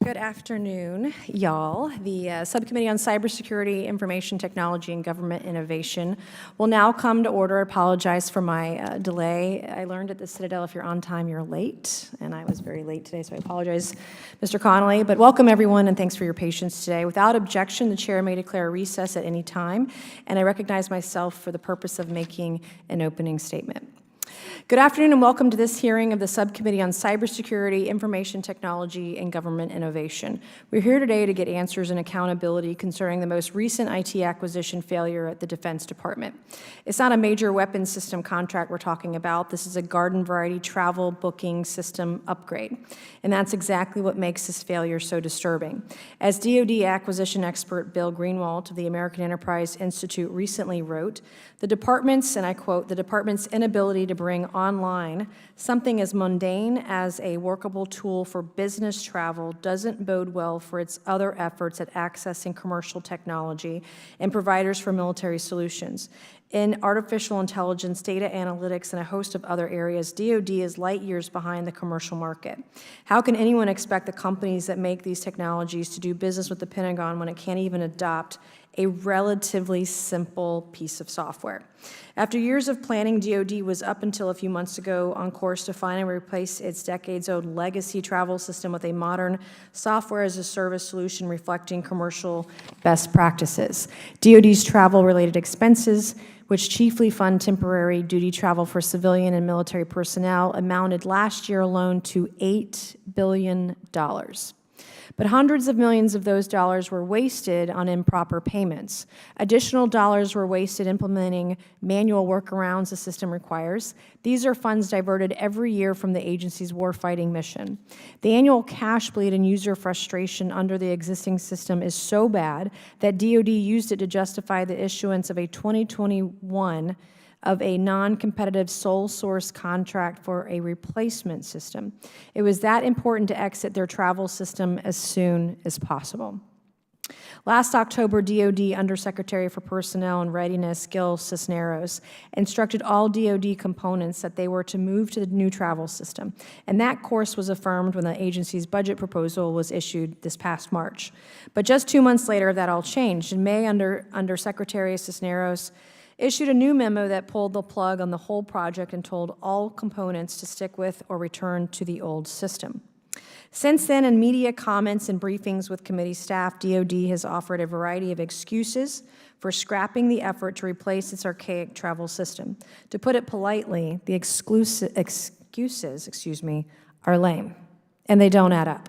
Good afternoon, y'all. The Subcommittee on Cybersecurity, Information Technology, and Government Innovation will now come to order. I apologize for my delay. I learned at the Citadel, if you're on time, you're late, and I was very late today, so I apologize, Mr. Connolly. But welcome, everyone, and thanks for your patience today. Without objection, the chair may declare a recess at any time, and I recognize myself for the purpose of making an opening statement. Good afternoon and welcome to this hearing of the Subcommittee on Cybersecurity, Information Technology, and Government Innovation. We're here today to get answers and accountability concerning the most recent IT acquisition failure at the Defense Department. It's not a major weapons system contract we're talking about. This is a garden variety travel booking system upgrade. And that's exactly what makes this failure so disturbing. As DoD acquisition expert Bill Greenwald of the American Enterprise Institute recently wrote, the department's, and I quote, the department's inability to bring online something as mundane as a workable tool for business travel doesn't bode well for its other efforts at accessing commercial technology and providers for military solutions. In artificial intelligence, data analytics, and a host of other areas, DoD is light years behind the commercial market. How can anyone expect the companies that make these technologies to do business with the Pentagon when it can't even adopt a relatively simple piece of software? After years of planning, DoD was up until a few months ago on course to finally replace its decades-old legacy travel system with a modern software-as-a-service solution reflecting commercial best practices. DoD's travel-related expenses, which chiefly fund temporary duty travel for civilian and military personnel, amounted last year alone to $8 billion. But hundreds of millions of those dollars were wasted on improper payments. Additional dollars were wasted implementing manual workarounds the system requires. These are funds diverted every year from the agency's warfighting mission. The annual cash bleed and user frustration under the existing system is so bad that DoD used it to justify the issuance of a 2021 of a non-competitive sole source contract for a replacement system. It was that important to exit their travel system as soon as possible. Last October, DoD Undersecretary for Personnel and Readiness, Gil Cisneros, instructed all DoD components that they were to move to the new travel system, and that course was affirmed when the agency's budget proposal was issued this past March. But just 2 months later, that all changed. In May, Undersecretary Cisneros issued a new memo that pulled the plug on the whole project and told all components to stick with or return to the old system. Since then, in media comments and briefings with committee staff, DoD has offered a variety of excuses for scrapping the effort to replace its archaic travel system. To put it politely, the excuses are lame, and they don't add up.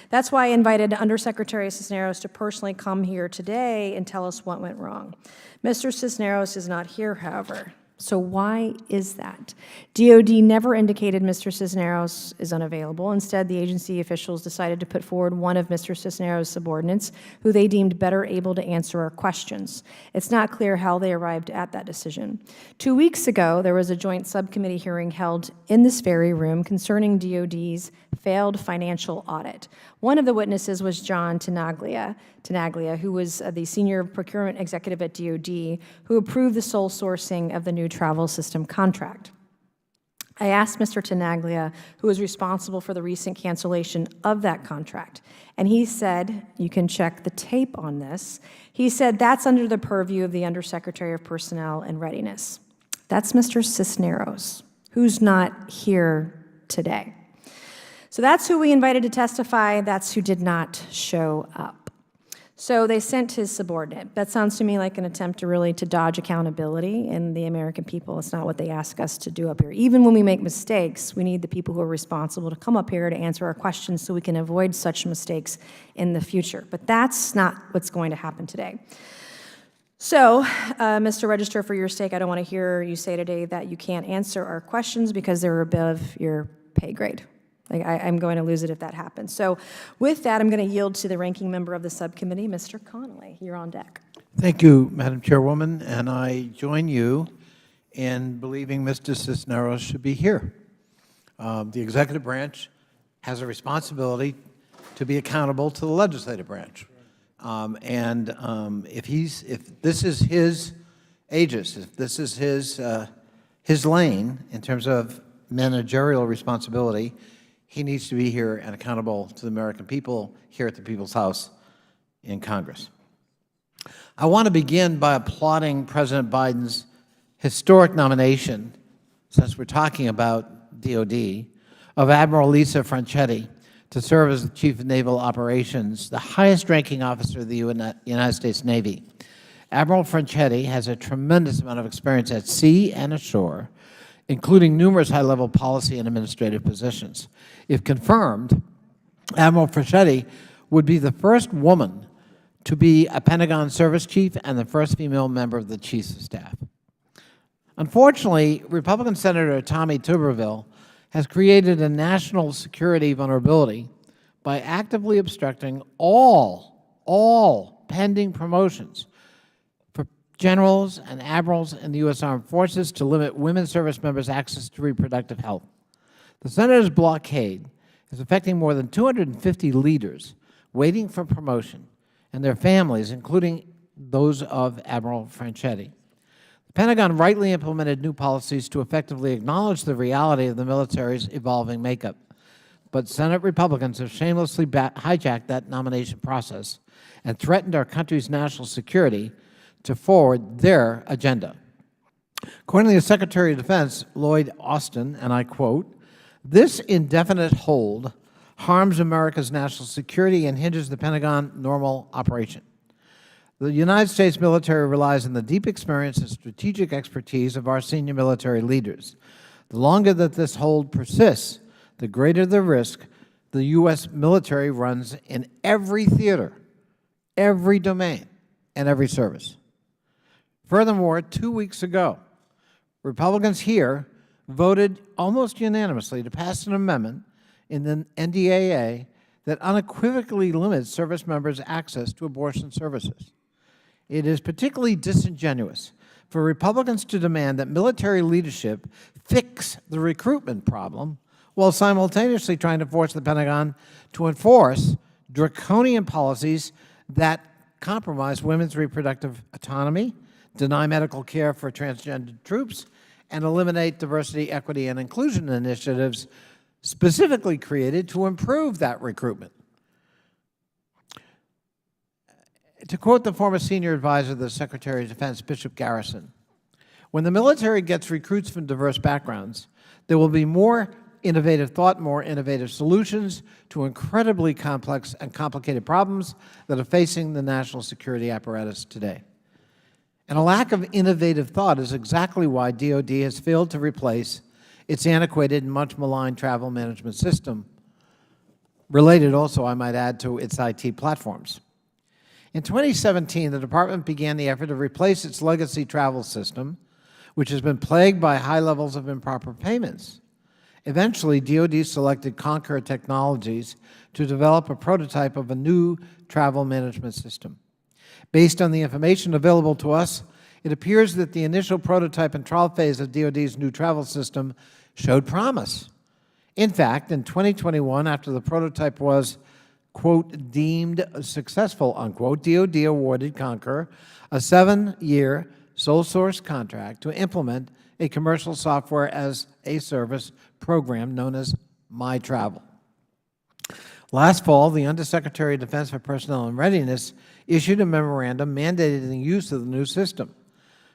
That's why I invited Undersecretary Cisneros to personally come here today and tell us what went wrong. Mr. Cisneros is not here, however. So why is that? DoD never indicated Mr. Cisneros is unavailable. Instead, the agency officials decided to put forward one of Mr. Cisneros' subordinates, who they deemed better able to answer our questions. It's not clear how they arrived at that decision. 2 weeks ago, there was a joint subcommittee hearing held in this very room concerning DoD's failed financial audit. One of the witnesses was John Tenaglia, who was the senior procurement executive at DoD, who approved the sole sourcing of the new travel system contract. I asked Mr. Tenaglia, who was responsible for the recent cancellation of that contract, and he said, you can check the tape on this, he said that's under the purview of the Undersecretary of Personnel and Readiness. That's Mr. Cisneros, who's not here today. So that's who we invited to testify. That's who did not show up. So they sent his subordinate. That sounds to me like an attempt to dodge accountability in the American people. It's not what they ask us to do up here. Even when we make mistakes, we need the people who are responsible to come up here to answer our questions so we can avoid such mistakes in the future. But that's not what's going to happen today. So, Mr. Register, for your sake, I don't want to hear you say today that you can't answer our questions because they're above your pay grade. I'm going to lose it if that happens. So with that, I'm going to yield to the ranking member of the subcommittee, Mr. Connolly. You're on deck. Thank you, Madam Chairwoman, and I join you in believing Mr. Cisneros should be here. The executive branch has a responsibility to be accountable to the legislative branch. If this is his aegis, if this is his lane in terms of managerial responsibility, he needs to be here and accountable to the American people here at the People's House in Congress. I want to begin by applauding President Biden's historic nomination, since we're talking about DOD, of Admiral Lisa Franchetti to serve as the Chief of Naval Operations, the highest-ranking officer of the United States Navy. Admiral Franchetti has a tremendous amount of experience at sea and ashore, including numerous high-level policy and administrative positions. If confirmed, Admiral Franchetti would be the first woman to be a Pentagon service chief and the first female member of the Chiefs of Staff. Unfortunately, Republican Senator Tommy Tuberville has created a national security vulnerability by actively obstructing all pending promotions for generals and admirals in the U.S. Armed Forces to limit women service members' access to reproductive health. The Senator's blockade is affecting more than 250 leaders waiting for promotion and their families, including those of Admiral Franchetti. The Pentagon rightly implemented new policies to effectively acknowledge the reality of the military's evolving makeup, but Senate Republicans have shamelessly hijacked that nomination process and threatened our country's national security to forward their agenda. According to the Secretary of Defense, Lloyd Austin, and I quote, "This indefinite hold harms America's national security and hinders the Pentagon normal operation. The United States military relies on the deep experience and strategic expertise of our senior military leaders. The longer that this hold persists, the greater the risk the U.S. military runs in every theater, every domain, and every service." Furthermore, 2 weeks ago, Republicans here voted almost unanimously to pass an amendment in the NDAA that unequivocally limits service members' access to abortion services. It is particularly disingenuous for Republicans to demand that military leadership fix the recruitment problem while simultaneously trying to force the Pentagon to enforce draconian policies that compromise women's reproductive autonomy, deny medical care for transgender troops, and eliminate diversity, equity, and inclusion initiatives specifically created to improve that recruitment. To quote the former senior advisor of the Secretary of Defense, Bishop Garrison, "When the military gets recruits from diverse backgrounds, there will be more innovative thought, more innovative solutions to incredibly complex and complicated problems that are facing the national security apparatus today." And a lack of innovative thought is exactly why DOD has failed to replace its antiquated and much maligned travel management system, related also, I might add, to its IT platforms. In 2017, the Department began the effort to replace its legacy travel system, which has been plagued by high levels of improper payments. Eventually, DOD selected Concur Technologies to develop a prototype of a new travel management system. Based on the information available to us, it appears that the initial prototype and trial phase of DOD's new travel system showed promise. In fact, in 2021, after the prototype was, quote, deemed successful, unquote, DOD awarded Concur a 7-year sole source contract to implement a commercial software as a service program known as MyTravel. Last fall, the Undersecretary of Defense for Personnel and Readiness issued a memorandum mandating the use of the new system.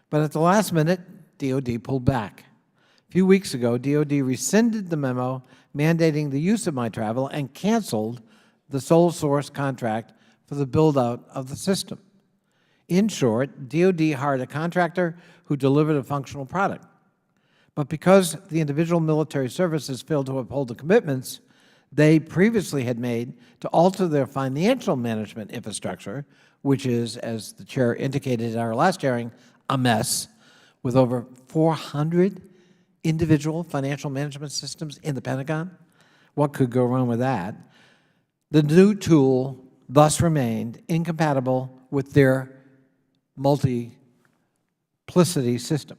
But at the last minute, DOD pulled back. A few weeks ago, DOD rescinded the memo mandating the use of MyTravel and canceled the sole source contract for the build-out of the system. In short, DOD hired a contractor who delivered a functional product. But because the individual military services failed to uphold the commitments they previously had made to alter their financial management infrastructure, which is, as the Chair indicated in our last hearing, a mess, with over 400 individual financial management systems in the Pentagon. What could go wrong with that? The new tool thus remained incompatible with their multiplicity system.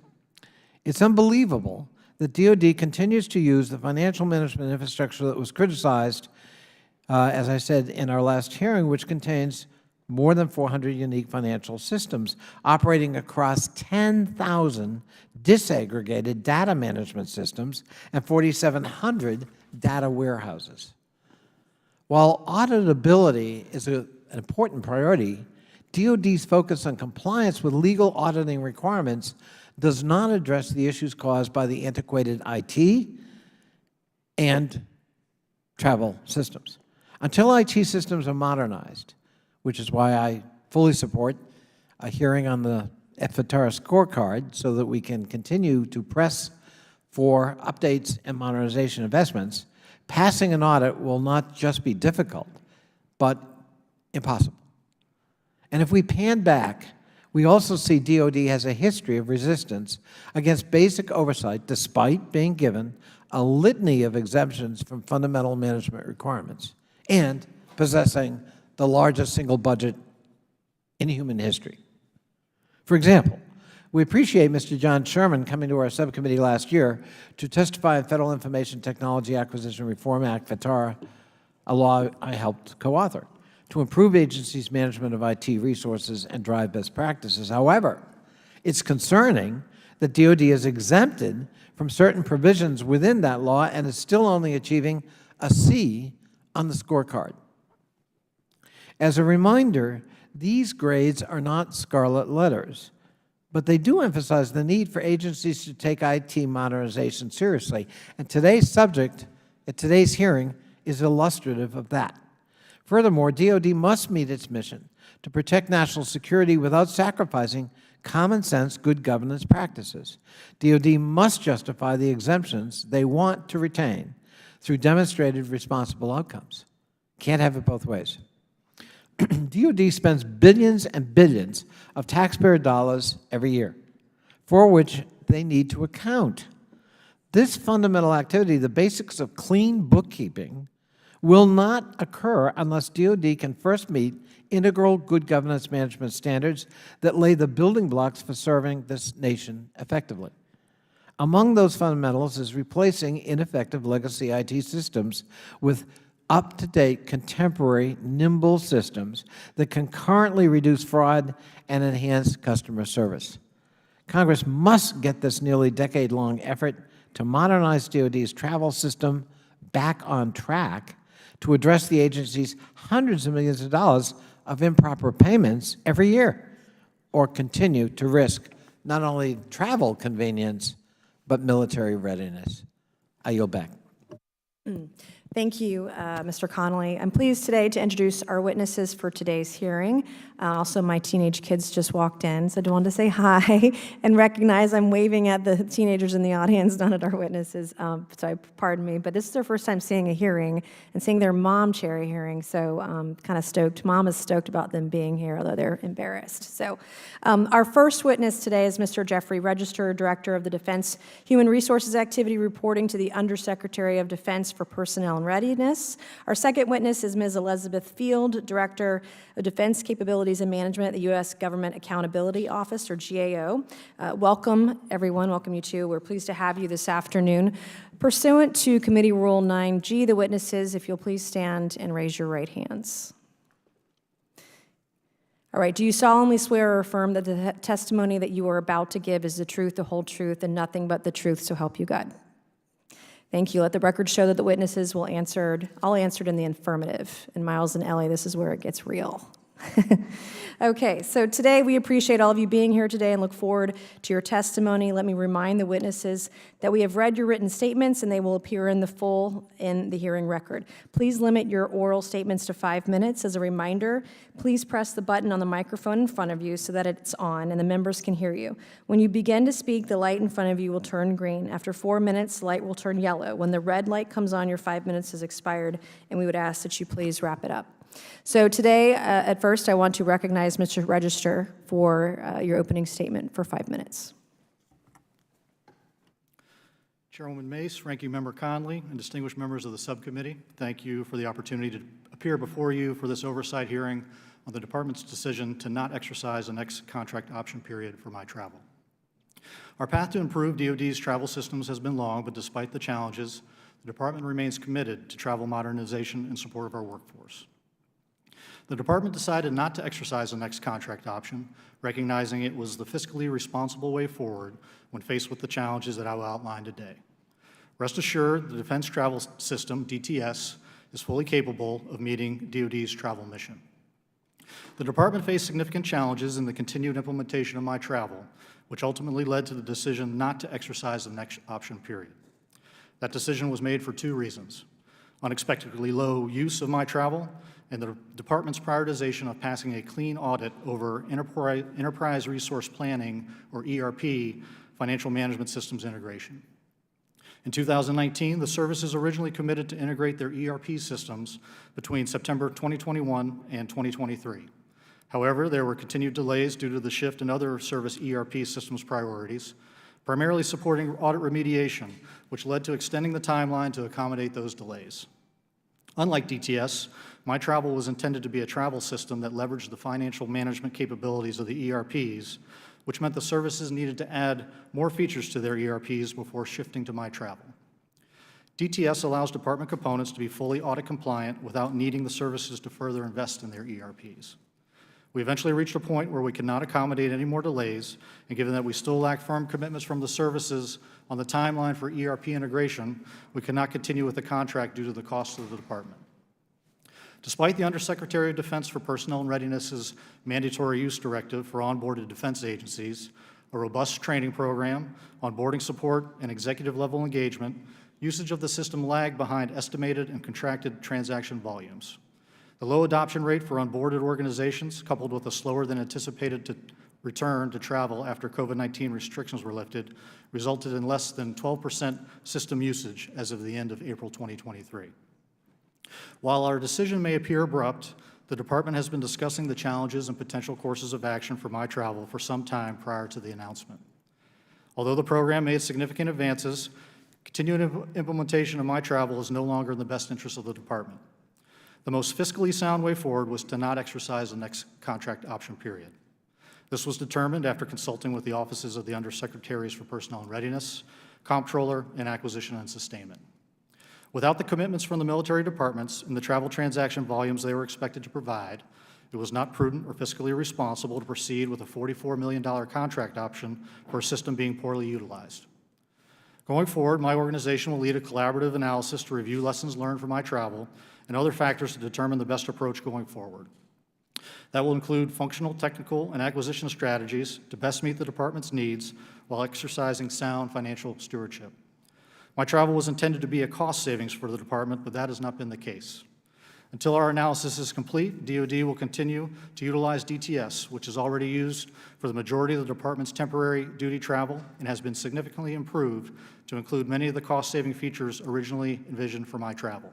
It's unbelievable that DOD continues to use the financial management infrastructure that was criticized, as I said in our last hearing, which contains more than 400 unique financial systems operating across 10,000 disaggregated data management systems and 4,700 data warehouses. While auditability is an important priority, DoD's focus on compliance with legal auditing requirements does not address the issues caused by the antiquated IT and travel systems. Until IT systems are modernized, which is why I fully support a hearing on the FTARA scorecard so that we can continue to press for updates and modernization investments, passing an audit will not just be difficult, but impossible. And if we pan back, we also see DoD has a history of resistance against basic oversight despite being given a litany of exemptions from fundamental management requirements and possessing the largest single budget in human history. For example, we appreciate Mr. John Sherman coming to our subcommittee last year to testify on Federal Information Technology Acquisition Reform Act, FTARA, a law I helped co-author, to improve agencies' management of IT resources and drive best practices. However, it's concerning that DoD is exempted from certain provisions within that law and is still only achieving a C on the scorecard. As a reminder, these grades are not scarlet letters, but they do emphasize the need for agencies to take IT modernization seriously. And today's subject at today's hearing is illustrative of that. Furthermore, DoD must meet its mission to protect national security without sacrificing common sense good governance practices. DoD must justify the exemptions they want to retain through demonstrated responsible outcomes. Can't have it both ways. DoD spends billions and billions of taxpayer dollars every year, for which they need to account. This fundamental activity, the basics of clean bookkeeping, will not occur unless DoD can first meet integral good governance management standards that lay the building blocks for serving this nation effectively. Among those fundamentals is replacing ineffective legacy IT systems with up-to-date, contemporary, nimble systems that concurrently reduce fraud and enhance customer service. Congress must get this nearly decade-long effort to modernize DoD's travel system back on track to address the agency's hundreds of millions of dollars of improper payments every year, or continue to risk not only travel convenience, but military readiness. I yield back. Thank you, Mr. Connolly. I'm pleased today to introduce our witnesses for today's hearing. Also, my teenage kids just walked in, so I wanted to say hi and recognize I'm waving at the teenagers in the audience, not at our witnesses. So pardon me, but this is their first time seeing a hearing and seeing their mom chair a hearing, so kind of stoked. Mom is stoked about them being here, although they're embarrassed. So our first witness today is Mr. Jeffrey Register, Director of the Defense Human Resources Activity, reporting to the Undersecretary of Defense for Personnel and Readiness. Our second witness is Ms. Elizabeth Field, Director of Defense Capabilities and Management at the U.S. Government Accountability Office, or GAO. Welcome, everyone. Welcome you too. We're pleased to have you this afternoon. Pursuant to Committee Rule 9G, the witnesses, if you'll please stand and raise your right hands. All right, do you solemnly swear or affirm that the testimony that you are about to give is the truth, the whole truth, and nothing but the truth, so help you God? Thank you. Let the record show that the witnesses all answered in the affirmative. And Miles and Ellie, this is where it gets real. Okay, so today we appreciate all of you being here today and look forward to your testimony. Let me remind the witnesses that we have read your written statements and they will appear in the full in the hearing record. Please limit your oral statements to 5 minutes. As a reminder, please press the button on the microphone in front of you so that it's on and the members can hear you. When you begin to speak, the light in front of you will turn green. After 4 minutes, the light will turn yellow. When the red light comes on, your 5 minutes has expired, and we would ask that you please wrap it up. So today, at first, I want to recognize Mr. Register for your opening statement for 5 minutes. Chairwoman Mace, Ranking Member Conley, and distinguished members of the subcommittee, thank you for the opportunity to appear before you for this oversight hearing on the Department's decision to not exercise the next contract option period for my travel. Our path to improve DoD's travel systems has been long, but despite the challenges, the Department remains committed to travel modernization in support of our workforce. The department decided not to exercise the next contract option, recognizing it was the fiscally responsible way forward when faced with the challenges that I will outline today. Rest assured, the Defense Travel System, DTS, is fully capable of meeting DoD's travel mission. The department faced significant challenges in the continued implementation of my travel, which ultimately led to the decision not to exercise the next option period. That decision was made for two reasons: unexpectedly low use of my travel and the department's prioritization of passing a clean audit over Enterprise Resource Planning, or ERP, financial management systems integration. In 2019, the services originally committed to integrate their ERP systems between September 2021 and 2023. However, there were continued delays due to the shift in other service ERP systems priorities, primarily supporting audit remediation, which led to extending the timeline to accommodate those delays. Unlike DTS, my travel was intended to be a travel system that leveraged the financial management capabilities of the ERPs, which meant the services needed to add more features to their ERPs before shifting to my travel. DTS allows department components to be fully audit compliant without needing the services to further invest in their ERPs. We eventually reached a point where we could not accommodate any more delays, and given that we still lack firm commitments from the services on the timeline for ERP integration, we could not continue with the contract due to the cost of the department. Despite the Undersecretary of Defense for Personnel and Readiness's mandatory use directive for onboarded defense agencies, a robust training program, onboarding support, and executive-level engagement, usage of the system lagged behind estimated and contracted transaction volumes. The low adoption rate for onboarded organizations, coupled with a slower than anticipated return to travel after COVID-19 restrictions were lifted, resulted in less than 12% system usage as of the end of April 2023. While our decision may appear abrupt, the department has been discussing the challenges and potential courses of action for my travel for some time prior to the announcement. Although the program made significant advances, continuing implementation of my travel is no longer in the best interest of the department. The most fiscally sound way forward was to not exercise the next contract option period. This was determined after consulting with the offices of the Undersecretaries for Personnel and Readiness, Comptroller, and Acquisition and Sustainment. Without the commitments from the military departments and the travel transaction volumes they were expected to provide, it was not prudent or fiscally responsible to proceed with a $44 million contract option for a system being poorly utilized. Going forward, my organization will lead a collaborative analysis to review lessons learned from my travel and other factors to determine the best approach going forward. That will include functional, technical, and acquisition strategies to best meet the department's needs while exercising sound financial stewardship. My travel was intended to be a cost savings for the department, but that has not been the case. Until our analysis is complete, DoD will continue to utilize DTS, which is already used for the majority of the department's temporary duty travel and has been significantly improved to include many of the cost-saving features originally envisioned for my travel.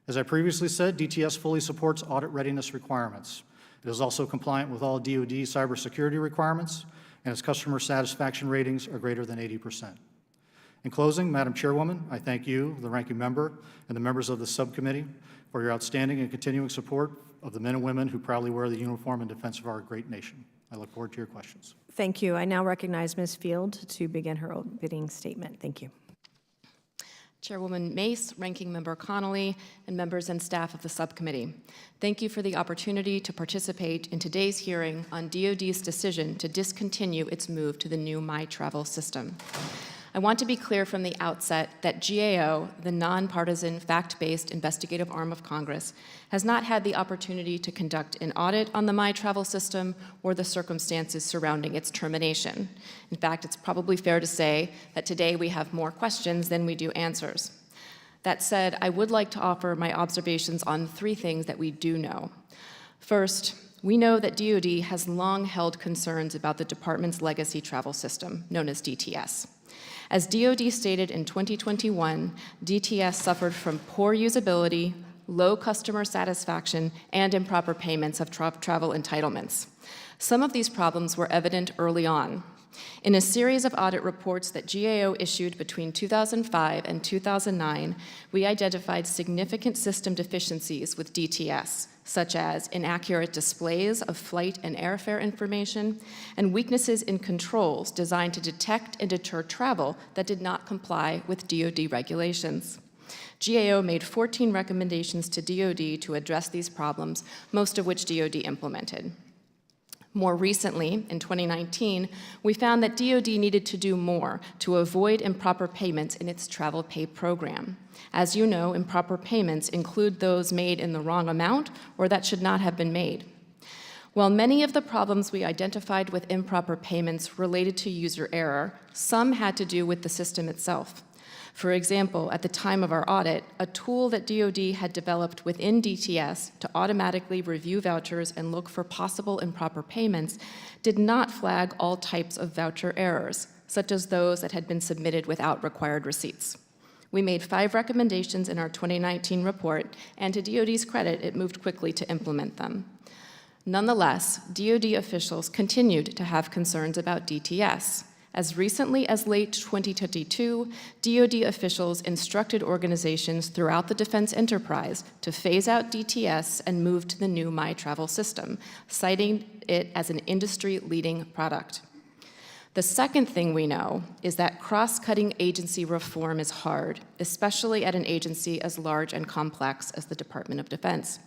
As I previously said, DTS fully supports audit readiness requirements. It is also compliant with all DoD cybersecurity requirements, and its customer satisfaction ratings are greater than 80%. In closing, Madam Chairwoman, I thank you, the ranking member, and the members of the subcommittee for your outstanding and continuing support of the men and women who proudly wear the uniform in defense of our great nation. I look forward to your questions. Thank you. I now recognize Ms. Field to begin her opening statement. Thank you. Chairwoman Mace, Ranking Member Connolly, and members and staff of the subcommittee. Thank you for the opportunity to participate in today's hearing on DoD's decision to discontinue its move to the new My Travel system. I want to be clear from the outset that GAO, the nonpartisan, fact-based investigative arm of Congress, has not had the opportunity to conduct an audit on the My Travel system or the circumstances surrounding its termination. In fact, it's probably fair to say that today we have more questions than we do answers. That said, I would like to offer my observations on three things that we do know. First, we know that DoD has long held concerns about the department's legacy travel system, known as DTS. As DoD stated in 2021, DTS suffered from poor usability, low customer satisfaction, and improper payments of travel entitlements. Some of these problems were evident early on. In a series of audit reports that GAO issued between 2005 and 2009, we identified significant system deficiencies with DTS, such as inaccurate displays of flight and airfare information, and weaknesses in controls designed to detect and deter travel that did not comply with DoD regulations. GAO made 14 recommendations to DoD to address these problems, most of which DoD implemented. More recently, in 2019, we found that DoD needed to do more to avoid improper payments in its travel pay program. As you know, improper payments include those made in the wrong amount or that should not have been made. While many of the problems we identified with improper payments related to user error, some had to do with the system itself. For example, at the time of our audit, a tool that DoD had developed within DTS to automatically review vouchers and look for possible improper payments did not flag all types of voucher errors, such as those that had been submitted without required receipts. We made 5 recommendations in our 2019 report, and to DoD's credit, it moved quickly to implement them. Nonetheless, DoD officials continued to have concerns about DTS. As recently as late 2022, DoD officials instructed organizations throughout the defense enterprise to phase out DTS and move to the new MyTravel system, citing it as an industry-leading product. The second thing we know is that cross-cutting agency reform is hard, especially at an agency as large and complex as the Department of Defense.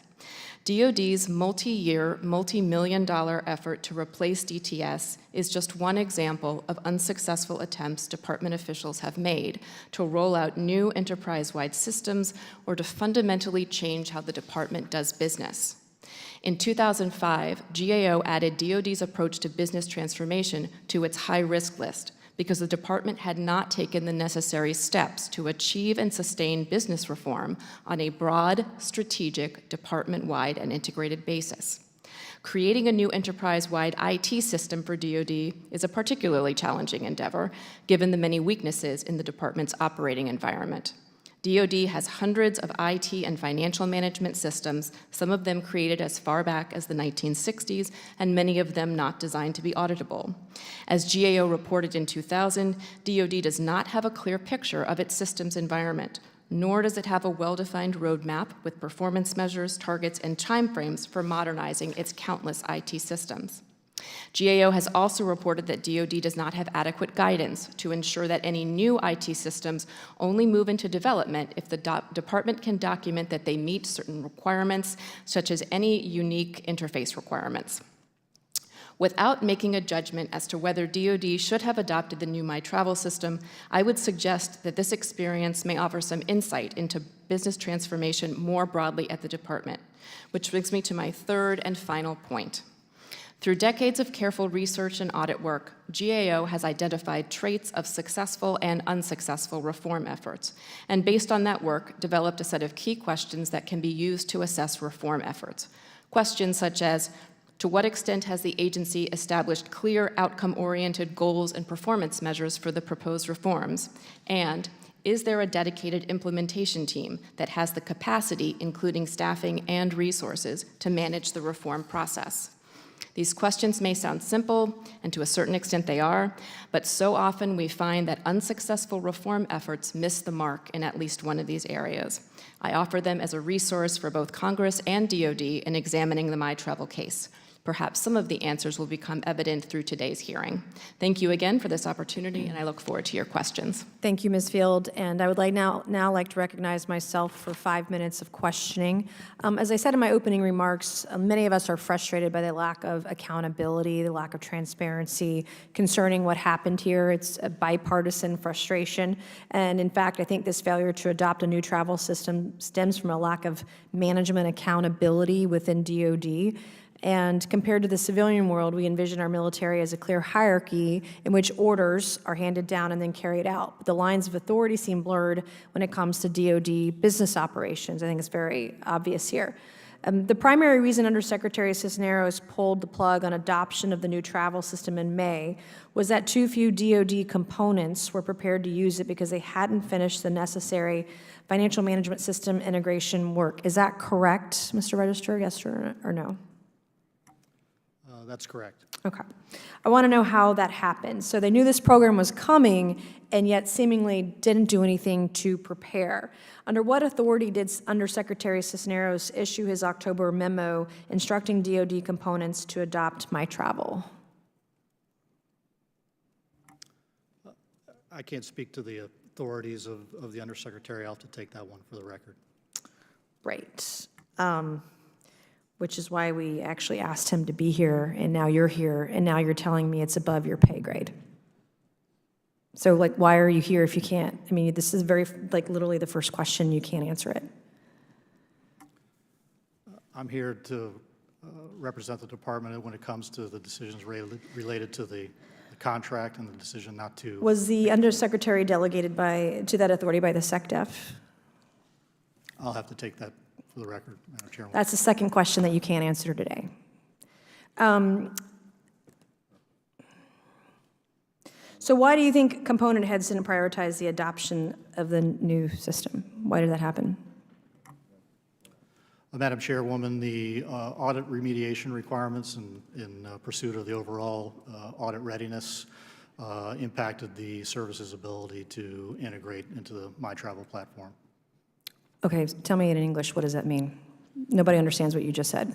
DoD's multi-year, multi-million-dollar effort to replace DTS is just one example of unsuccessful attempts department officials have made to roll out new enterprise-wide systems or to fundamentally change how the department does business. In 2005, GAO added DoD's approach to business transformation to its high-risk list because the department had not taken the necessary steps to achieve and sustain business reform on a broad, strategic, department-wide, and integrated basis. Creating a new enterprise-wide IT system for DoD is a particularly challenging endeavor, given the many weaknesses in the department's operating environment. DoD has hundreds of IT and financial management systems, some of them created as far back as the 1960s, and many of them not designed to be auditable. As GAO reported in 2000, DoD does not have a clear picture of its systems environment, nor does it have a well-defined roadmap with performance measures, targets, and timeframes for modernizing its countless IT systems. GAO has also reported that DoD does not have adequate guidance to ensure that any new IT systems only move into development if the department can document that they meet certain requirements, such as any unique interface requirements. Without making a judgment as to whether DoD should have adopted the new MyTravel system, I would suggest that this experience may offer some insight into business transformation more broadly at the department, which brings me to my third and final point. Through decades of careful research and audit work, GAO has identified traits of successful and unsuccessful reform efforts, and based on that work, developed a set of key questions that can be used to assess reform efforts. Questions such as, to what extent has the agency established clear outcome-oriented goals and performance measures for the proposed reforms? And, is there a dedicated implementation team that has the capacity, including staffing and resources, to manage the reform process? These questions may sound simple, and to a certain extent they are, but so often we find that unsuccessful reform efforts miss the mark in at least one of these areas. I offer them as a resource for both Congress and DoD in examining the MyTravel case. Perhaps some of the answers will become evident through today's hearing. Thank you again for this opportunity, and I look forward to your questions. Thank you, Ms. Field, and I would now like to recognize myself for 5 minutes of questioning. As I said in my opening remarks, many of us are frustrated by the lack of accountability, the lack of transparency concerning what happened here. It's a bipartisan frustration, and in fact, I think this failure to adopt a new travel system stems from a lack of management accountability within DoD. And compared to the civilian world, we envision our military as a clear hierarchy in which orders are handed down and then carried out. But the lines of authority seem blurred when it comes to DoD business operations. I think it's very obvious here. The primary reason Undersecretary Cisneros pulled the plug on adoption of the new travel system in May was that too few DoD components were prepared to use it because they hadn't finished the necessary financial management system integration work. Is that correct, Mr. Register, yes or no? That's correct. Okay. I want to know how that happened. So they knew this program was coming and yet seemingly didn't do anything to prepare. Under what authority did Undersecretary Cisneros issue his October memo instructing DoD components to adopt MyTravel? I can't speak to the authorities of the Undersecretary. I'll have to take that one for the record. Right. Which is why we actually asked him to be here, and now you're here, and now you're telling me it's above your pay grade. So, like, why are you here if you can't? I mean, this is very, like, literally the first question, you can't answer it. I'm here to represent the department when it comes to the decisions related to the contract and the decision not to. Was the Undersecretary delegated to that authority by the SecDef? I'll have to take that for the record, Madam Chairwoman. That's the second question that you can't answer today. So why do you think component heads didn't prioritize the adoption of the new system? Why did that happen? Madam Chairwoman, the audit remediation requirements in pursuit of the overall audit readiness impacted the service's ability to integrate into the MyTravel platform. Okay, tell me in English, what does that mean? Nobody understands what you just said.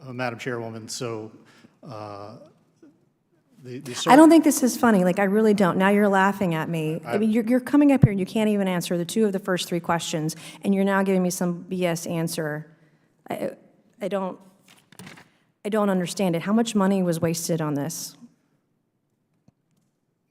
Madam Chairwoman, so I don't think this is funny. Like, I really don't. Now you're laughing at me. I mean, you're coming up here and you can't even answer the two of the first three questions, and you're now giving me some BS answer. I don't understand it. How much money was wasted on this?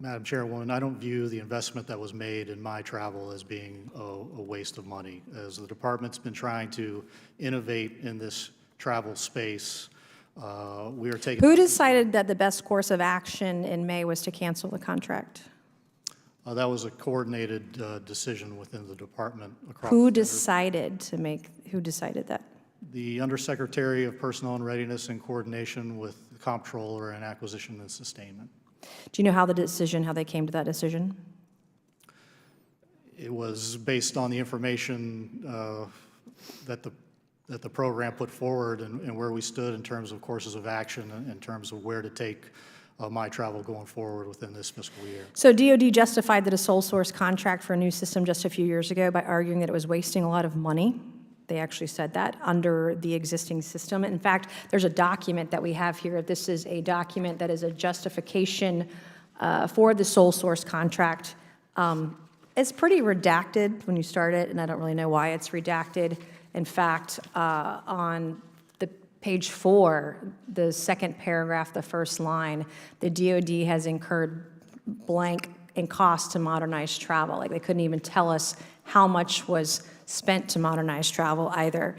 Madam Chairwoman, I don't view the investment that was made in MyTravel as being a waste of money. As the department's been trying to innovate in this travel space, we are taking. Who decided that the best course of action in May was to cancel the contract? That was a coordinated decision within the department across. Who decided that? The Undersecretary of Personnel and Readiness in coordination with the Comptroller and Acquisition and Sustainment. Do you know how they came to that decision? It was based on the information that the program put forward and where we stood in terms of courses of action and in terms of where to take MyTravel going forward within this fiscal year. So DoD justified that a sole source contract for a new system just a few years ago by arguing that it was wasting a lot of money. They actually said that under the existing system. In fact, there's a document that we have here. This is a document that is a justification for the sole source contract. It's pretty redacted when you start it, and I don't really know why it's redacted. In fact, on the page 4, the second paragraph, the first line, the DoD has incurred blank in cost to modernize travel. Like, they couldn't even tell us how much was spent to modernize travel either.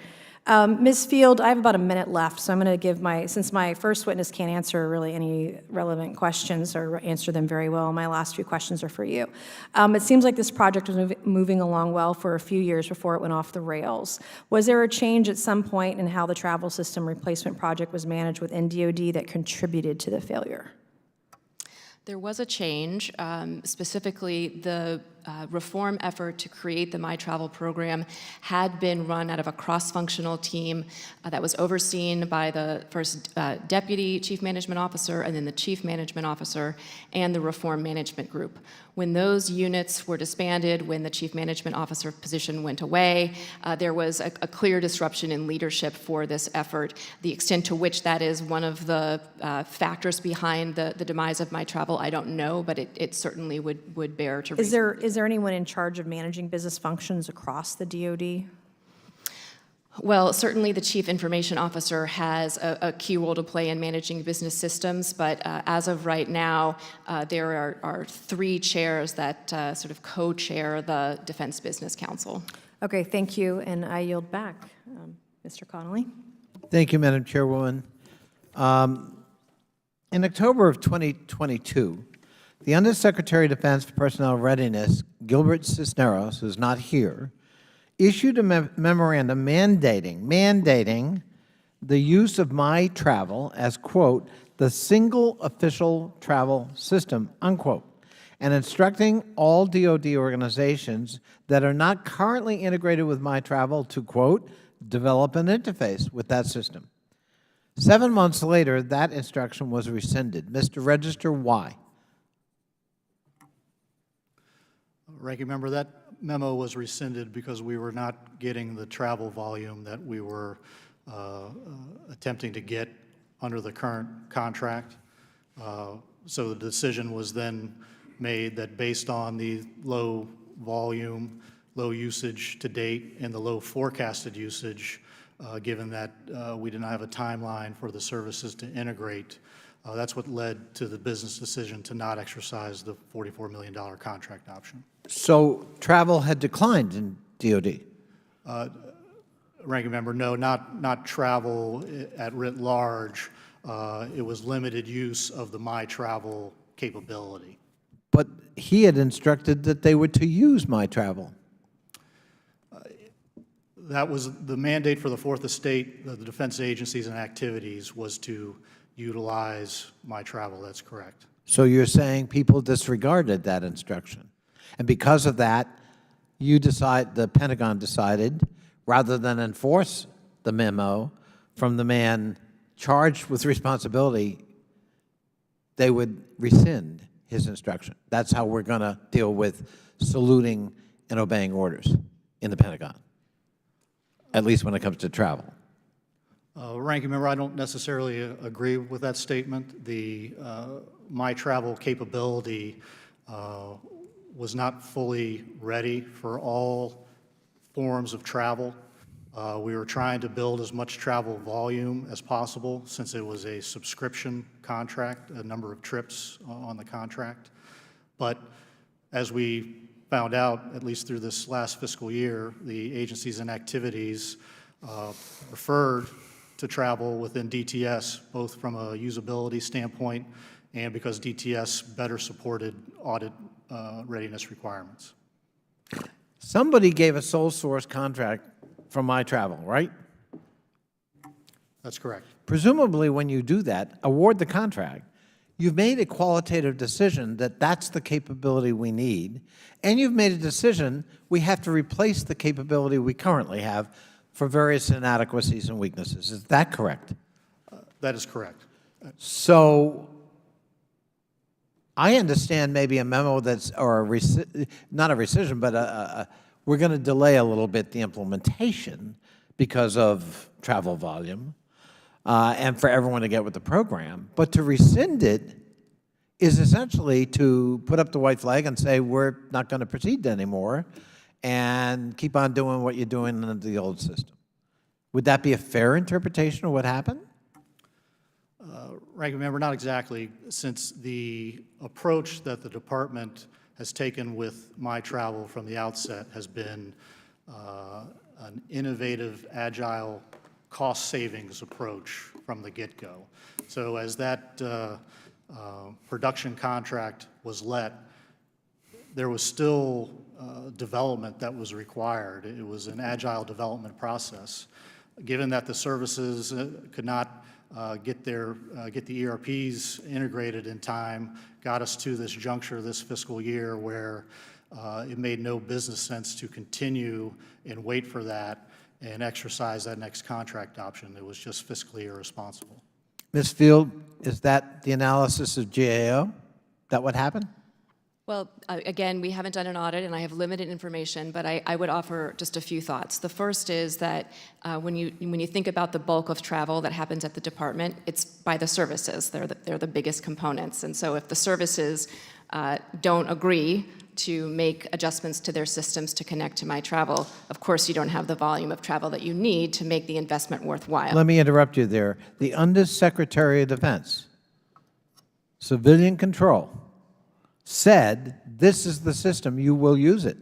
Ms. Field, I have about a minute left, so I'm going to give since my first witness can't answer really any relevant questions or answer them very well, my last few questions are for you. It seems like this project was moving along well for a few years before it went off the rails. Was there a change at some point in how the travel system replacement project was managed within DoD that contributed to the failure? There was a change, specifically the reform effort to create the MyTravel program had been run out of a cross-functional team that was overseen by the first Deputy Chief Management Officer and then the Chief Management Officer and the Reform Management Group. When those units were disbanded, when the Chief Management Officer position went away, there was a clear disruption in leadership for this effort. The extent to which that is one of the factors behind the demise of MyTravel, I don't know, but it certainly would bear to reason. Is there anyone in charge of managing business functions across the DoD? Well, certainly the Chief Information Officer has a key role to play in managing business systems, but as of right now, there are 3 chairs that sort of co-chair the Defense Business Council. Okay, thank you, and I yield back. Mr. Connolly? Thank you, Madam Chairwoman. In October of 2022, the Undersecretary of Defense for Personnel Readiness, Gilbert Cisneros, who's not here, issued a memorandum mandating the use of MyTravel as, quote, the single official travel system, unquote, and instructing all DoD organizations that are not currently integrated with MyTravel to, quote, develop an interface with that system. 7 months later, that instruction was rescinded. Mr. Register, why? Ranking Member, that memo was rescinded because we were not getting the travel volume that we were attempting to get under the current contract. So the decision was then made that based on the low volume, low usage to date, and the low forecasted usage, given that we did not have a timeline for the services to integrate, that's what led to the business decision to not exercise the $44 million contract option. So travel had declined in DOD? Ranking member, no, not travel at writ large. It was limited use of the My Travel capability. But he had instructed that they were to use My Travel. That was the mandate for the Fourth Estate, the defense agencies and activities, was to utilize My Travel. That's correct. So you're saying people disregarded that instruction. And because of that, the Pentagon decided, rather than enforce the memo from the man charged with responsibility, they would rescind his instruction. That's how we're going to deal with saluting and obeying orders in the Pentagon, at least when it comes to travel. Ranking member, I don't necessarily agree with that statement. The My Travel capability was not fully ready for all forms of travel. We were trying to build as much travel volume as possible since it was a subscription contract, a number of trips on the contract. But as we found out, at least through this last fiscal year, the agencies and activities referred to travel within DTS, both from a usability standpoint and because DTS better supported audit readiness requirements. Somebody gave a sole source contract from My Travel, right? That's correct. Presumably, when you do that, award the contract, you've made a qualitative decision that that's the capability we need, and you've made a decision we have to replace the capability we currently have for various inadequacies and weaknesses. Is that correct? That is correct. So I understand maybe a memo that's, or not a rescission, but we're going to delay a little bit the implementation because of travel volume and for everyone to get with the program. But to rescind it is essentially to put up the white flag and say we're not going to proceed anymore and keep on doing what you're doing in the old system. Would that be a fair interpretation of what happened? Ranking member, not exactly, since the approach that the department has taken with My Travel from the outset has been an innovative, agile, cost savings approach from the get-go. So as that production contract was let, there was still development that was required. It was an agile development process. Given that the services could not get the ERPs integrated in time, got us to this juncture this fiscal year where it made no business sense to continue and wait for that and exercise that next contract option. It was just fiscally irresponsible. Ms. Field, is that the analysis of GAO? That what happened? Well, again, we haven't done an audit, and I have limited information, but I would offer just a few thoughts. The first is that when you think about the bulk of travel that happens at the department, it's by the services. They're the biggest components. And so if the services don't agree to make adjustments to their systems to connect to My Travel, of course you don't have the volume of travel that you need to make the investment worthwhile. Let me interrupt you there. The Undersecretary of Defense, Civilian Control, said, this is the system, you will use it.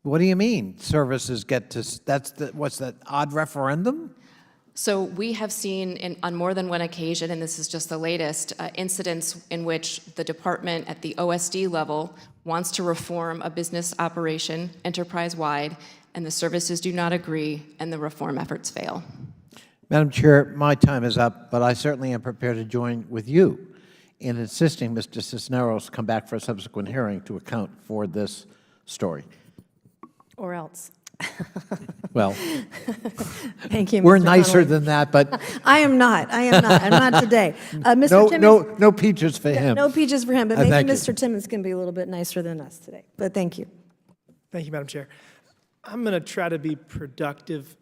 What do you mean services get to, what's that, odd referendum? So we have seen on more than one occasion, and this is just the latest, incidents in which the department at the OSD level wants to reform a business operation enterprise-wide, and the services do not agree, and the reform efforts fail. Madam Chair, my time is up, but I certainly am prepared to join with you in insisting Mr. Cisneros come back for a subsequent hearing to account for this story. Or else. Well, Thank you, Mr. we're nicer Connolly. than that, but I am not. I'm not today. Mr. Timmons, no peaches for him. no peaches for him, but maybe thank you. Mr. Timmons can be a little bit nicer than us today. But thank you. Thank you, Madam Chair. I'm going to try to be productive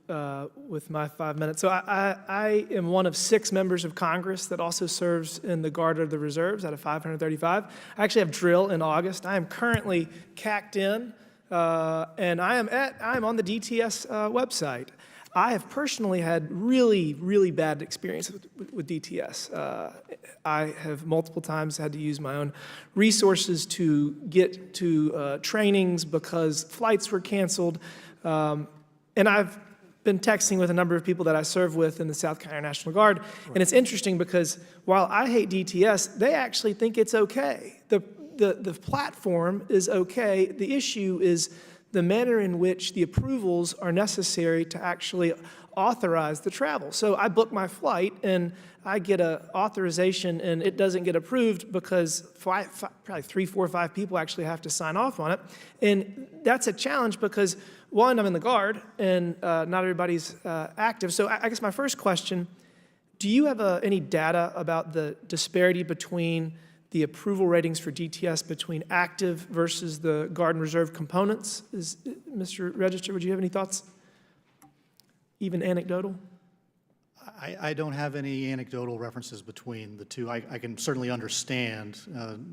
with my 5 minutes. So I am one of 6 members of Congress that also serves in the Guard of the Reserves out of 535. I actually have drill in August. I am currently CAC'd in, and I am on the DTS website. I have personally had really, really bad experience with DTS. I have multiple times had to use my own resources to get to trainings because flights were canceled. And I've been texting with a number of people that I serve with in the South Carolina National Guard. And it's interesting because while I hate DTS, they actually think it's okay. The platform is okay. The issue is the manner in which the approvals are necessary to actually authorize the travel. So I book my flight and I get an authorization and it doesn't get approved because probably 3, 4, 5 people actually have to sign off on it. And that's a challenge because, one, I'm in the Guard and not everybody's active. So I guess my first question, do you have any data about the disparity between the approval ratings for DTS between active versus the Guard and Reserve components? Mr. Register, would you have any thoughts? Even anecdotal? I don't have any anecdotal references between the two. I can certainly understand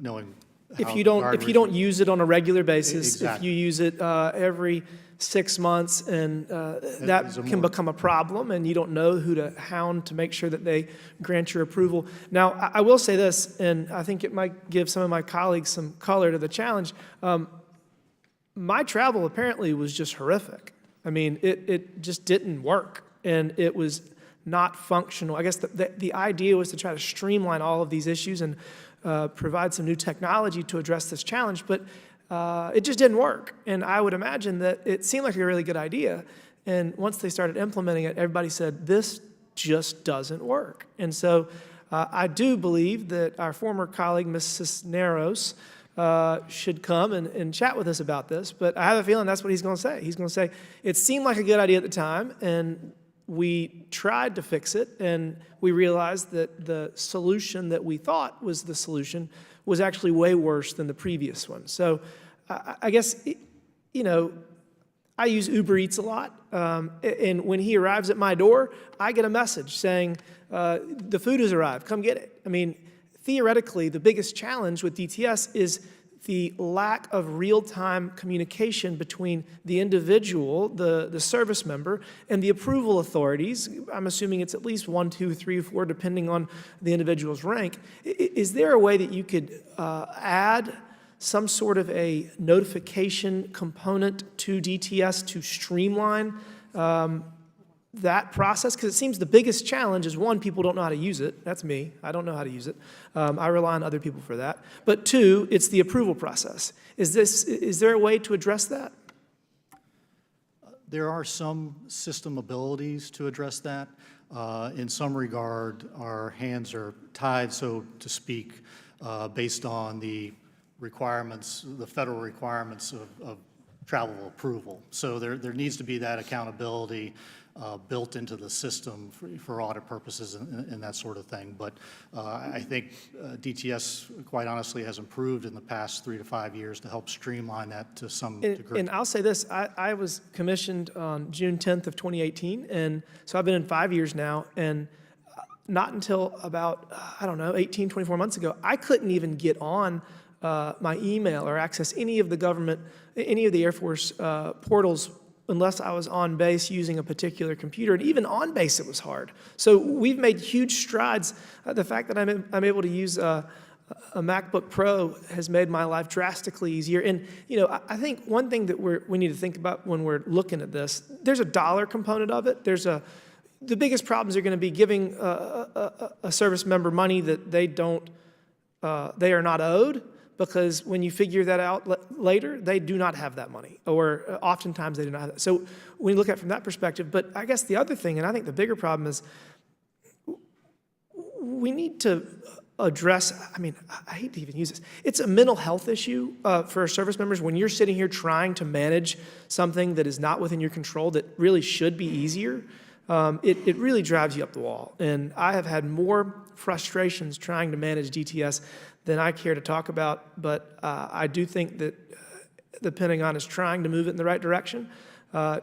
knowing If how you the don't, Guard if you don't use it on a regular basis, Exactly. if you use it every 6 months, and that can become a problem, and you don't know who to hound to make sure that they grant your approval. Now, I will say this, and I think it might give some of my colleagues some color to the challenge. My travel apparently was just horrific. I mean, it just didn't work, and it was not functional. I guess the idea was to try to streamline all of these issues and provide some new technology to address this challenge, but it just didn't work. And I would imagine that it seemed like a really good idea, and once they started implementing it, everybody said, this just doesn't work. And so I do believe that our former colleague, Ms. Cisneros, should come and chat with us about this, but I have a feeling that's what he's going to say. He's going to say, it seemed like a good idea at the time, and we tried to fix it, and we realized that the solution that we thought was the solution was actually way worse than the previous one. So I guess, you know, I use Uber Eats a lot, and when he arrives at my door, I get a message saying, the food has arrived, come get it. I mean, theoretically, the biggest challenge with DTS is the lack of real-time communication between the individual, the service member, and the approval authorities. I'm assuming it's at least 1, 2, 3, or 4, depending on the individual's rank. Is there a way that you could add some sort of a notification component to DTS to streamline that process? Because it seems the biggest challenge is, one, people don't know how to use it. That's me. I don't know how to use it. I rely on other people for that. But 2, it's the approval process. Is there a way to address that? There are some system abilities to address that. In some regard, our hands are tied, so to speak, based on the requirements, the federal requirements of travel approval. So there needs to be that accountability built into the system for audit purposes and that sort of thing. But I think DTS, quite honestly, has improved in the past 3 to 5 years to help streamline that to some degree. And I'll say this, I was commissioned on June 10th of 2018, and so I've been in 5 years now, and not until about, 24 months ago, I couldn't even get on my email or access any of the government, any of the Air Force portals unless I was on base using a particular computer. And even on base, it was hard. So we've made huge strides. The fact that I'm able to use a MacBook Pro has made my life drastically easier. And you know, I think one thing that we need to think about when we're looking at this, there's a dollar component of it. The biggest problems are going to be giving a service member money that they are not owed, because when you figure that out later, they do not have that money, or oftentimes they do not have that. So when you look at it from that perspective, but I guess the other thing, and I think the bigger problem is, we need to address, I hate to even use this, it's a mental health issue for our service members when you're sitting here trying to manage something that is not within your control that really should be easier. It really drives you up the wall. And I have had more frustrations trying to manage DTS than I care to talk about, but I do think that the Pentagon is trying to move it in the right direction.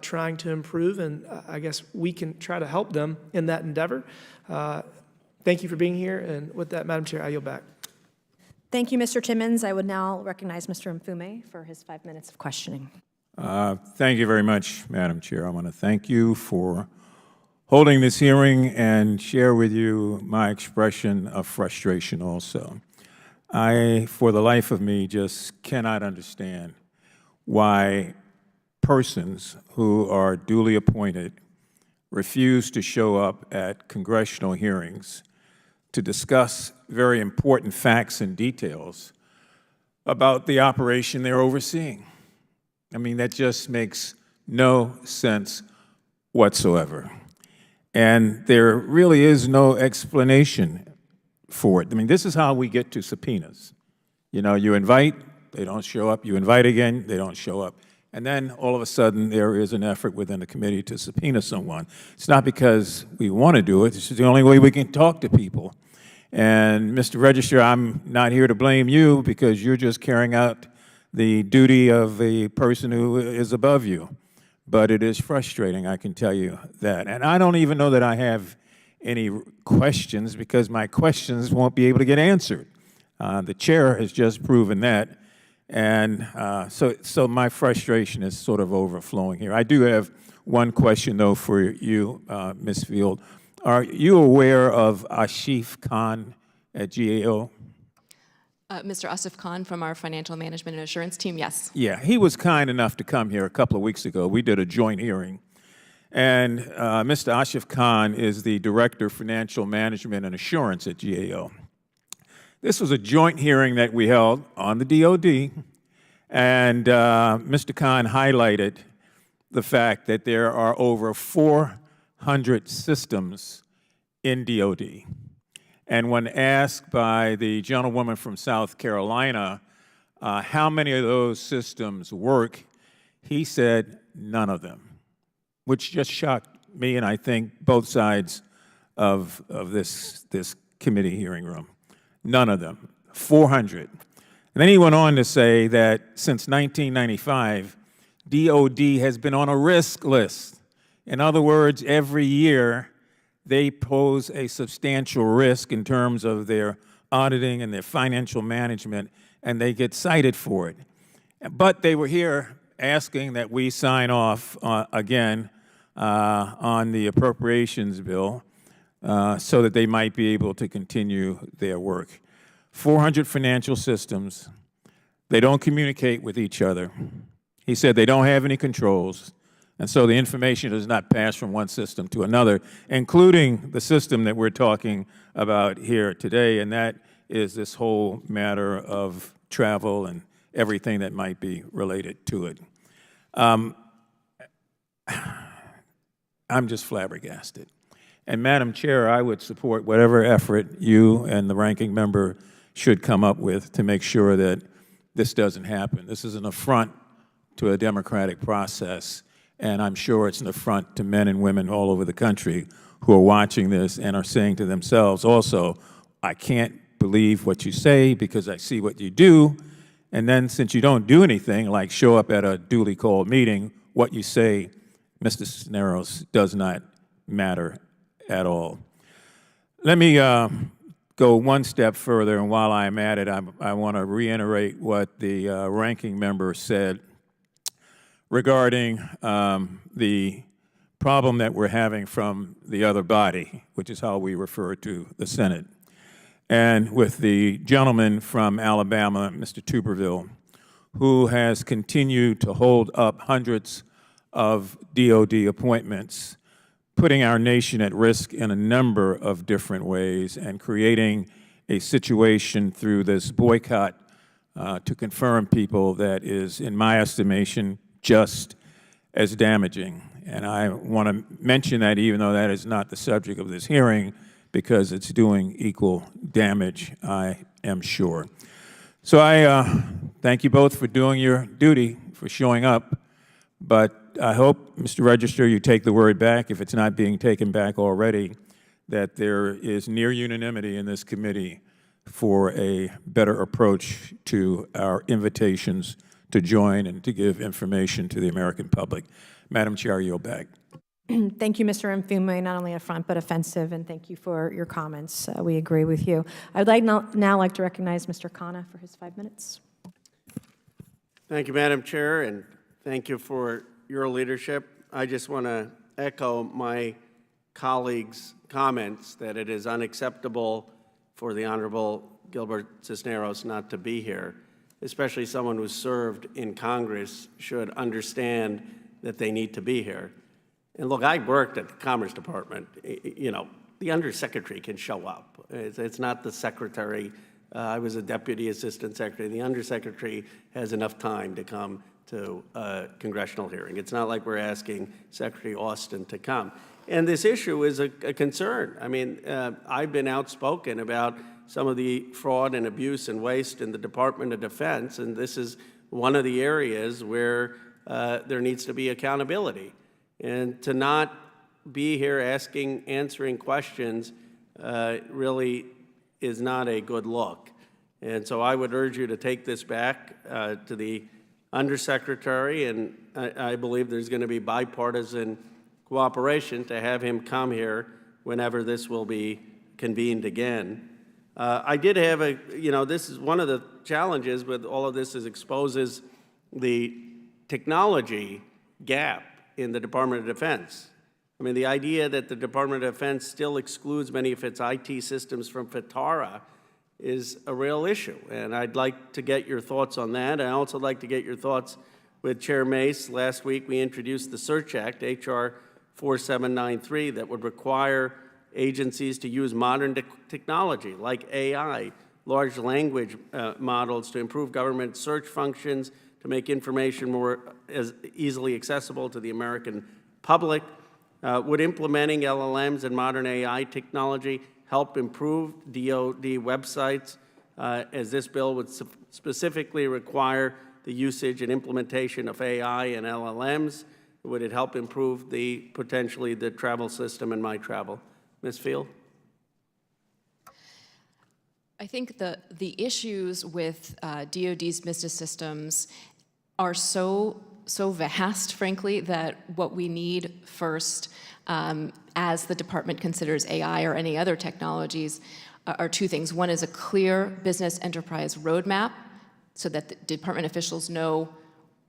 trying to improve, and I guess we can try to help them in that endeavor. Thank you for being here, and with that, Madam Chair, I yield back. Thank you, Mr. Timmons. I would now recognize Mr. Mfume for his 5 minutes of questioning. Thank you very much, Madam Chair. I want to thank you for holding this hearing and share with you my expression of frustration also. I, for the life of me, just cannot understand why persons who are duly appointed refuse to show up at congressional hearings to discuss very important facts and details about the operation they're overseeing. I mean, that just makes no sense whatsoever. And there really is no explanation for it. I mean, this is how we get to subpoenas. You know, you invite, they don't show up. You invite again, they don't show up. And then all of a sudden, there is an effort within the committee to subpoena someone. It's not because we want to do it. It's just the only way we can talk to people. And Mr. Register, I'm not here to blame you because you're just carrying out the duty of the person who is above you. But it is frustrating, I can tell you that. And I don't even know that I have any questions because my questions won't be able to get answered. The chair has just proven that. And so my frustration is sort of overflowing here. I do have one question, though, for you, Ms. Field. Are you aware of Asif Khan at GAO? Mr. Asif Khan from our Financial Management and Assurance team, yes. Yeah, he was kind enough to come here a couple of weeks ago. We did a joint hearing. And Mr. Asif Khan is the Director of Financial Management and Assurance at GAO. This was a joint hearing that we held on the DOD, and Mr. Khan highlighted the fact that there are over 400 systems in DOD. And when asked by the gentlewoman from South Carolina how many of those systems work, he said none of them, which just shocked me and I think both sides of this committee hearing room. None of them, 400. And then he went on to say that since 1995, DOD has been on a risk list. In other words, every year they pose a substantial risk in terms of their auditing and their financial management, and they get cited for it. But they were here asking that we sign off again on the appropriations bill so that they might be able to continue their work. 400 financial systems. They don't communicate with each other. He said they don't have any controls, and so the information does not pass from one system to another, including the system that we're talking about here today, and that is this whole matter of travel and everything that might be related to it. I'm just flabbergasted. And Madam Chair, I would support whatever effort you and the ranking member should come up with to make sure that this doesn't happen. This is an affront to a democratic process, and I'm sure it's an affront to men and women all over the country who are watching this and are saying to themselves also, I can't believe what you say because I see what you do, and then since you don't do anything, like show up at a duly called meeting, what you say, Mr. Cisneros, does not matter at all. Let me go one step further, and while I'm at it, I want to reiterate what the ranking member said regarding the problem that we're having from the other body, which is how we refer to the Senate. And with the gentleman from Alabama, Mr. Tuberville, who has continued to hold up hundreds of DOD appointments, putting our nation at risk in a number of different ways and creating a situation through this boycott to confirm people that is, in my estimation, just as damaging. And I want to mention that even though that is not the subject of this hearing, because it's doing equal damage, I am sure. So I thank you both for doing your duty, for showing up, but I hope, Mr. Register, you take the word back, if it's not being taken back already, that there is near unanimity in this committee for a better approach to our invitations to join and to give information to the American public. Madam Chair, I yield back. Thank you, Mr. Mfume, not only affront but offensive, and thank you for your comments. We agree with you. I'd like now like to recognize Mr. Khanna for his 5 minutes. Thank you, Madam Chair, and thank you for your leadership. I just want to echo my colleagues' comments that it is unacceptable for the Honorable Gilbert Cisneros not to be here, especially someone who served in Congress should understand that they need to be here. And look, I worked at the Commerce Department. You know, the Undersecretary can show up. It's not the Secretary. I was a Deputy Assistant Secretary. The Undersecretary has enough time to come to a congressional hearing. It's not like we're asking Secretary Austin to come. And this issue is a concern. I mean, I've been outspoken about some of the fraud and abuse and waste in the Department of Defense, and this is one of the areas where there needs to be accountability. And to not be here answering questions really is not a good look. And so I would urge you to take this back to the Undersecretary, and I believe there's going to be bipartisan cooperation to have him come here whenever this will be convened again. I did have this is one of the challenges with all of this is exposes the technology gap in the Department of Defense. I mean, the idea that the Department of Defense still excludes many of its IT systems from FITARA is a real issue, and I'd like to get your thoughts on that. I'd also like to get your thoughts with Chair Mace. Last week, we introduced the Search Act, H.R. 4793, that would require agencies to use modern technology like AI, large language models to improve government search functions, to make information more easily accessible to the American public. Would implementing LLMs and modern AI technology help improve DoD websites, as this bill would specifically require the usage and implementation of AI and LLMs? Would it help improve potentially the travel system and my travel? Ms. Field? I think the issues with DoD's business systems are so vast, frankly, that what we need first, as the department considers AI or any other technologies, are two things. One is a clear business enterprise roadmap so that the department officials know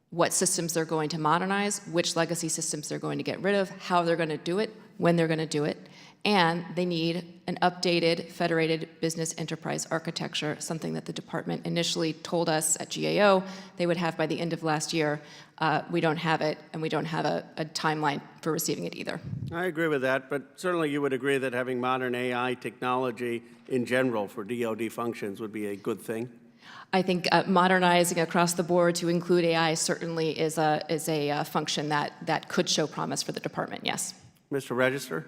what systems they're going to modernize, which legacy systems they're going to get rid of, how they're going to do it, when they're going to do it. And they need an updated, federated business enterprise architecture, something that the department initially told us at GAO they would have by the end of last year. We don't have it, and we don't have a timeline for receiving it either. I agree with that, but certainly you would agree that having modern AI technology in general for DoD functions would be a good thing? I think modernizing across the board to include AI certainly is a function that could show promise for the department, yes. Mr. Register?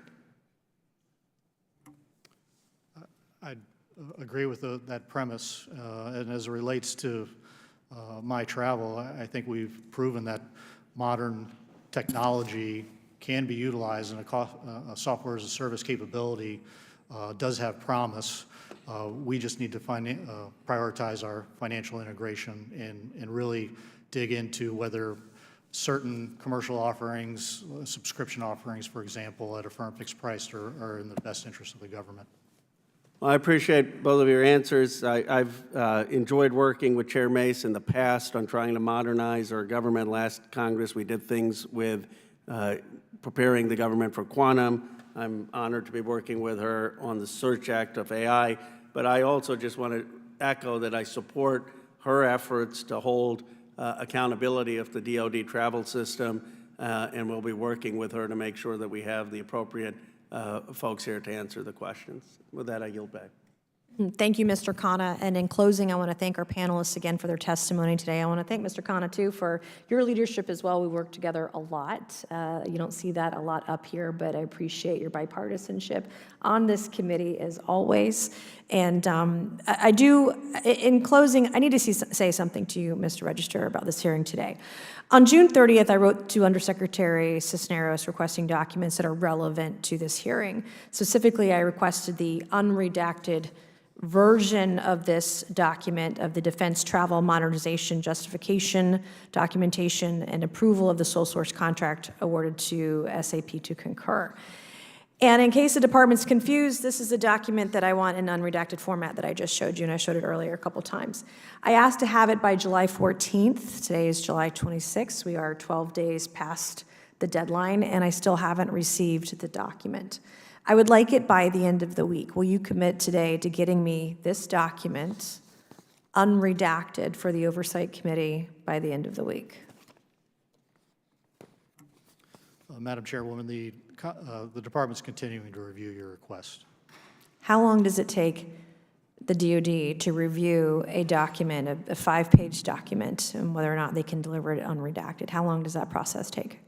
I agree with that premise, and as it relates to my travel, I think we've proven that modern technology can be utilized, and a software as a service capability does have promise. We just need to prioritize our financial integration and really dig into whether certain commercial offerings, subscription offerings, for example, at a firm fixed price are in the best interest of the government. Well, I appreciate both of your answers. I've enjoyed working with Chair Mace in the past on trying to modernize our government. Last Congress, we did things with preparing the government for quantum. I'm honored to be working with her on the Search Act of AI. But I also just want to echo that I support her efforts to hold accountability of the DoD travel system, and we'll be working with her to make sure that we have the appropriate folks here to answer the questions. With that, I yield back. Thank you, Mr. Khanna. And in closing, I want to thank our panelists again for their testimony today. I want to thank Mr. Khanna, too, for your leadership as well. We work together a lot. You don't see that a lot up here, but I appreciate your bipartisanship on this committee, as always. And I do, in closing, I need to say something to you, Mr. Register, about this hearing today. On June 30th, I wrote to Undersecretary Cisneros requesting documents that are relevant to this hearing. Specifically, I requested the unredacted version of this document of the Defense Travel Modernization Justification, Documentation, and Approval of the sole source contract awarded to SAP to concur. And in case the department's confused, this is a document that I want in unredacted format that I just showed you, and I showed it earlier a couple times. I asked to have it by July 14th. Today is July 26th. We are 12 days past the deadline, and I still haven't received the document. I would like it by the end of the week. Will you commit today to getting me this document, unredacted, for the Oversight Committee by the end of the week? Madam Chairwoman, the department's continuing to review your request. How long does it take the DoD to review a document, a 5-page document, and whether or not they can deliver it unredacted? How long does that process take?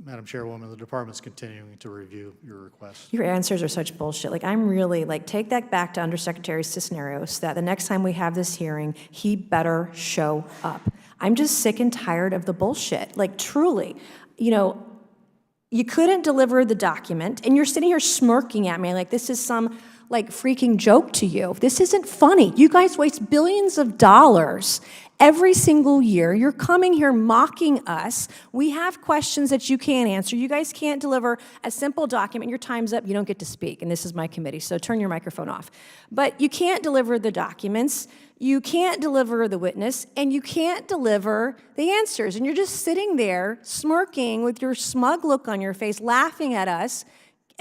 Madam Chairwoman, the department's continuing to review your request. Your answers are such bullshit. Like, I'm really, like, take that back to Undersecretary Cisneros, so that the next time we have this hearing, he better show up. I'm just sick and tired of the bullshit. Like, truly, you know, you couldn't deliver the document, and you're sitting here smirking at me like this is some, like, freaking joke to you. This isn't funny. You guys waste billions of dollars every single year. You're coming here mocking us. We have questions that you can't answer. You guys can't deliver a simple document. Your time's up. You don't get to speak, and this is my committee, so turn your microphone off. But you can't deliver the documents. You can't deliver the witness, and you can't deliver the answers. And you're just sitting there smirking with your smug look on your face, laughing at us.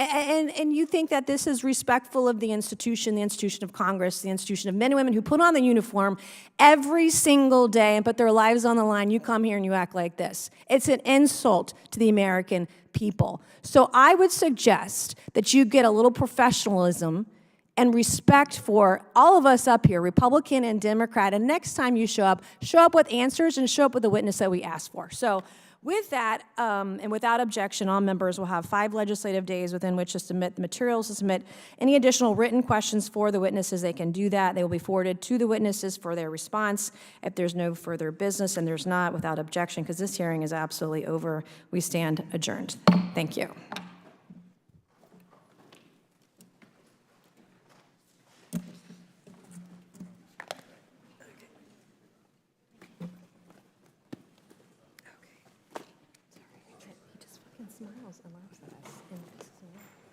And you think that this is respectful of the institution of Congress, the institution of men and women who put on the uniform every single day and put their lives on the line. You come here and you act like this. It's an insult to the American people. So I would suggest that you get a little professionalism and respect for all of us up here, Republican and Democrat, and next time you show up with answers and show up with the witness that we asked for. So with that, and without objection, all members will have 5 legislative days within which to submit the materials, to submit any additional written questions for the witnesses. They can do that. They will be forwarded to the witnesses for their response. If there's no further business, and there's not, without objection, because this hearing is absolutely over, we stand adjourned. Thank you. He just fucking smiles and laughs at us. And pisses me off.